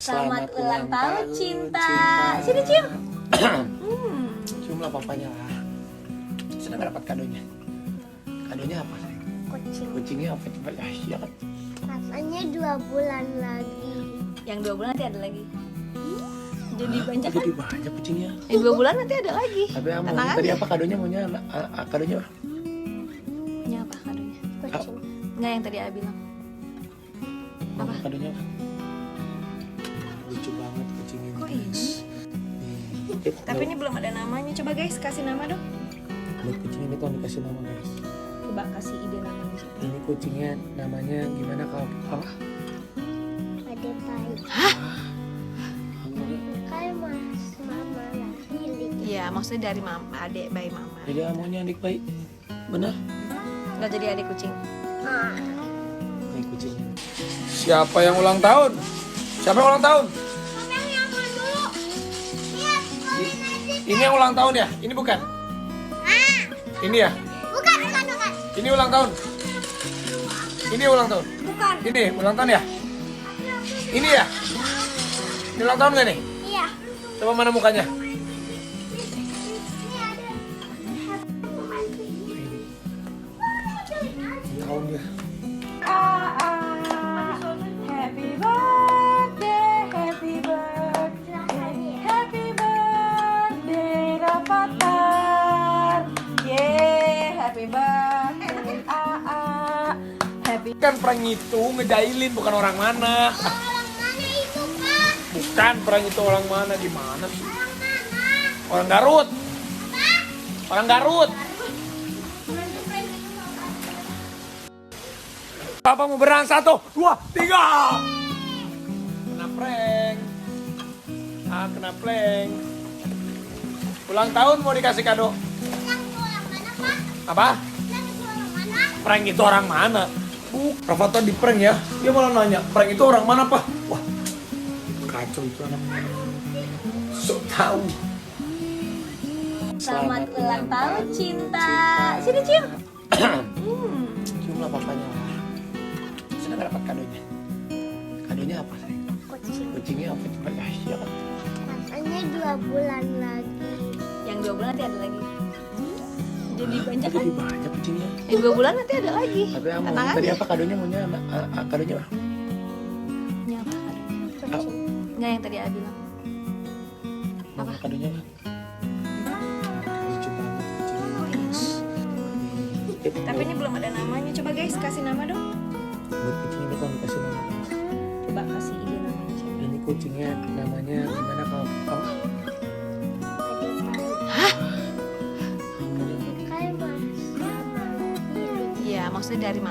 Selamat ulang tahun cinta. Sini cium. Ciumlah papanya lah. Senang dapat kadonya. Kadonya apa sayang? Kucing. Kucingnya apa coba ya? Iya kan? Katanya 2 bulan lagi. Yang 2 bulan nanti ada lagi. Jadi Hah? banyak Kok kan? jadi banyak kucingnya. Yang 2 bulan nanti ada lagi. Tapi Tenang tadi aja. apa kadonya maunya? Kadonya apa? Ini apa kadonya? Kucing. Enggak yang tadi A bilang. Apa? Kadonya apa? Lucu banget kucing ini. Kok ini? Nih, Tapi ini belum ada namanya. Coba guys kasih nama dong. lihat kucing ini tuh dikasih nama guys. Coba kasih ide namanya siapa? Ini kucingnya namanya gimana kalau apa? Ada bayi. Kayak mas mama lah pilih. Iya, maksudnya dari mama, adik bayi mama. Jadi maunya adik baik. Benar? Enggak jadi adik kucing. Ah. Nih kucingnya. Siapa yang ulang tahun? Siapa yang ulang tahun? Yang dulu. Lihat, Ini yang ulang tahun ya? Ini bukan? Ini ya? bukan. Ini ulang tahun? Ini ulang tahun? Bukan. Ini ulang tahun ya? Ini ya? Ini ulang tahun gak nih? Iya. Coba mana mukanya? Ini ada. Tahun dia. Happy birthday, happy birthday, happy birthday Rafathar. Yeay, happy birthday AA. Happy. Kan prank itu ngejailin bukan orang mana. Orang mana itu, Pak? Bukan prank itu orang mana, di mana sih? Orang mana? Orang Garut. Orang Garut. Papa mau berang 1, 2, 3. Kena prank. Kena prank. Ulang tahun mau dikasih kado. Yang itu orang mana, Pak? Apa? Yang itu orang mana? Prank itu orang mana? Rafathar di prank ya. Dia malah nanya, prank itu orang mana, Pak? Wah, kacau itu anak. So tahu. Selamat ulang tahun cinta. Sini cium. Ciumlah papanya lah. Senang dapat kadonya. Kadonya apa sayang? Kucing. Kucingnya apa coba ya? Iya kan? Katanya 2 bulan lagi. Yang 2 bulan nanti ada lagi. Jadi Hah? banyak Kok kan? jadi banyak kucingnya. Yang 2 bulan nanti ada lagi. Tapi Tenang tadi aja. apa kadonya maunya? Kadonya apa? Ini apa kadonya? Kucing. Enggak yang tadi A bilang. Apa? Kadonya apa? Lucu banget kucingnya. Tapi ini belum ada namanya. Coba guys kasih nama dong. Buat kucing ini kalau dikasih nama guys. Coba kasih ide namanya siapa? Ini kucingnya namanya gimana kalau apa? Ada bayi. Kayak mas mama lah pilih. Iya, maksudnya dari mama.